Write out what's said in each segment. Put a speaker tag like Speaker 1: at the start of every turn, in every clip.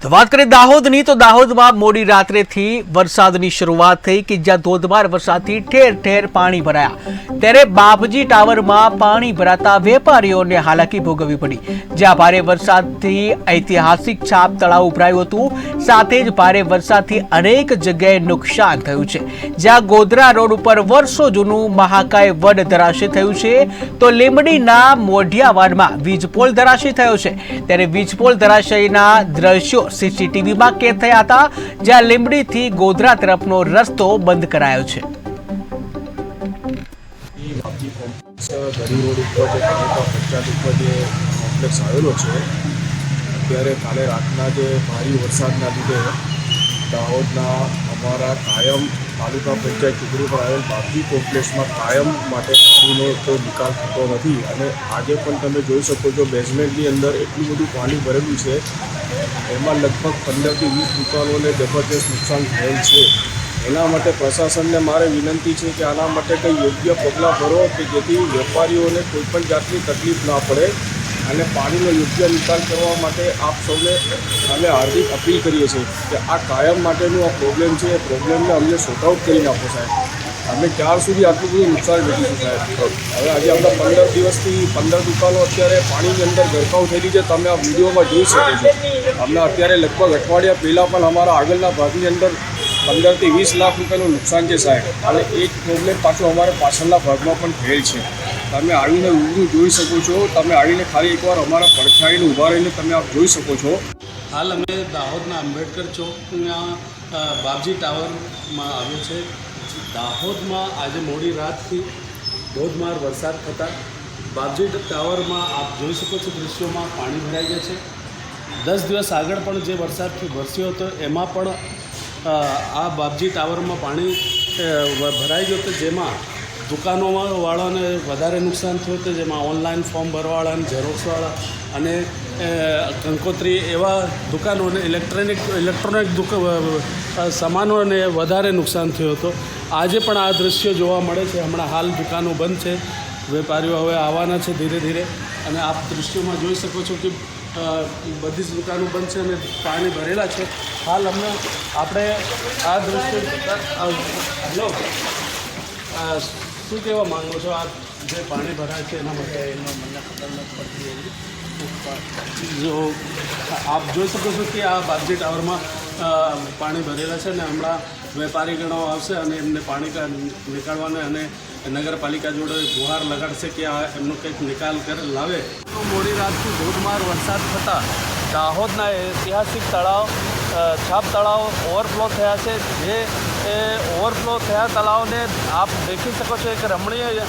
Speaker 1: તો વાત કરીએ દાહોદની તો દાહોદમાં મોડી રાત્રેથી વરસાદની શરૂઆત થઈ કે જ્યાં ધોધમાર વરસાદથી ઠેર ઠેર પાણી ભરાયા ત્યારે બાપજી ટાવરમાં પાણી ભરાતા વેપારીઓને હાલાકી ભોગવવી પડી। જ્યાં ભારે વરસાદથી ઐતિહાસિક છાપ તળાવ ઉભરાયું હતું, સાથે જ ભારે વરસાદથી અનેક જગ્યાએ નુકસાન થયું છે। જ્યાં ગોધરા રોડ ઉપર વર્ષો જૂનું મહાકાય વડ ધરાશય થયું છે, તો લીંબડીના મોઢિયાવાડમાં વીજપોલ ધરાશય થયો છે। ત્યારે વીજપોલ ધરાશયના દ્રશ્યો સીસીટીવીમાં કેદ થયા હતા, જ્યાં લીંબડીથી ગોધરા તરફનો રસ્તો બંધ કરાયો છે।
Speaker 2: ગરી રોડ ઉપર જે તાલુકા પંચાયત ઉપર જે કોમ્પ્લેક્સ આવેલો છે, અત્યારે કાલે રાતના જે ભારે વરસાદના લીધે દાહોદના અમારા કાયમ તાલુકા પંચાયત ટુકડી પર આવેલ બાપજી કોમ્પ્લેક્સમાં કાયમ માટે પાણીનો કોઈ નિકાલ થતો નથી અને આજે પણ તમે જોઈ શકો છો બેઝમેન્ટની અંદર એટલું બધું પાણી ભરેલું છે, એમાં લગભગ 15થી 20 દુકાનોને જબરજસ્ત નુકસાન થયેલ છે। એના માટે પ્રશાસનને મારે વિનંતી છે કે આના માટે કંઈ યોગ્ય પગલાં ભરો કે જેથી વેપારીઓને કોઈપણ જાતની તકલીફ ના પડે અને પાણીનો યોગ્ય નિકાલ કરવા માટે આપ સૌને અમે હાર્દિક અપીલ કરીએ છીએ કે આ કાયમ માટેનું આ પ્રોબ્લેમ છે, એ પ્રોબ્લેમને અમને સોર્ટ આઉટ કરી નાખો સાહેબ। અમે ક્યાર સુધી આટલું બધું નુકસાન વેઠીશું સાહેબ? હવે આજે આપણા 15 દિવસથી 15 દુકાનો અત્યારે પાણીની અંદર ગરકાવ થયેલી છે, તમે આ વિડીયોમાં જોઈ શકો છો। અમને અત્યારે લગભગ અઠવાડિયા પહેલાં પણ અમારા આગળના ભાગની અંદર 15થી 20 લાખ રૂપિયાનું નુકસાન છે સાહેબ, અને એ જ પ્રોબ્લેમ પાછો અમારે પાછળના ભાગમાં પણ થયેલ છે। તમે આવીને રૂબરૂ જોઈ શકો છો, તમે આવીને ખાલી એકવાર અમારા પડછાઈને ઊભા રહીને તમે આપ જોઈ શકો છો।
Speaker 3: હાલ અમે દાહોદના આંબેડકર ચોકના બાપજી ટાવરમાં આવ્યો છે। દાહોદમાં આજે મોડી રાતથી ધોધમાર વરસાદ થતાં બાપજી ટાવરમાં આપ જોઈ શકો છો દૃશ્યોમાં પાણી ભરાઈ ગયા છે। 10 દિવસ આગળ પણ જે વરસાદથી વરસ્યો હતો એમાં પણ આ બાપજી ટાવરમાં પાણી ભરાઈ ગયું હતું, જેમાં દુકાનોવાળાને વધારે નુકસાન થયું હતું, જેમાં ઓનલાઈન ફોર્મ ભરવાવાળા, ઝેરોક્સવાળા અને કંકોત્રી એવા દુકાનોને ઇલેક્ટ્રોનિક સામાનોને વધારે નુકસાન થયું હતું। આજે પણ આ દૃશ્ય જોવા મળે છે। હમણાં હાલ દુકાનો બંધ છે, વેપારીઓ હવે આવવાના છે ધીરે ધીરે, અને આપ દૃશ્યોમાં જોઈ શકો છો કે બધી જ દુકાનો બંધ છે અને પાણી ભરેલા છે। હાલ આપણે આ દૃશ્ય શું કહેવા માંગો છો? આ જે પાણી ભરાય છે એના માટે એનો મને ખબર નથી પડતી। જો આપ જોઈ શકો છો કે આ બાપજી ટાવરમાં પાણી ભરેલા છે ને હમણાં વેપારીગણો આવશે અને એમને પાણી નીકાળવાને અને નગરપાલિકા જોડે ગુહાર લગાડશે કે આ એમનો કંઈક નિકાલ લાવે। મોડી રાતથી ધોધમાર વરસાદ થતાં દાહોદના ઐતિહાસિક તળાવ છાપ તળાવ ઓવરફ્લો થયા છે। જે ઓવરફ્લો થયા તળાવને આપ દેખી શકો છો, એક રમણીય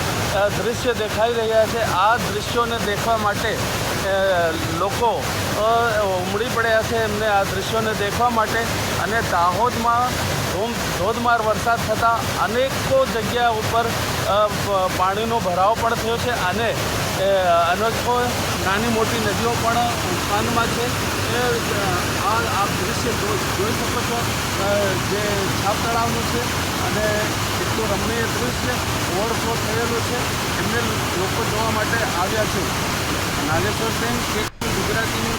Speaker 3: દૃશ્ય દેખાઈ રહ્યા છે। આ દૃશ્યોને દેખવા માટે લોકો ઉમટી પડ્યા છે એમને આ દૃશ્યોને દેખવા માટે, અને દાહોદમાં ધોધમાર વરસાદ થતાં અનેકો જગ્યા ઉપર પાણીનો ભરાવ પણ થયો છે અને અનેકો નાની મોટી નદીઓ પણ ઉફાનમાં છે। આપ દૃશ્ય જોઈ શકો છો જે છાપ તળાવનું છે, અને એટલું રમણીય દૃશ્ય ઓવરફ્લો થયેલું છે, એમને લોકો જોવા માટે આવ્યા છે। નાગેશ્વર સેન, ગુજરાતી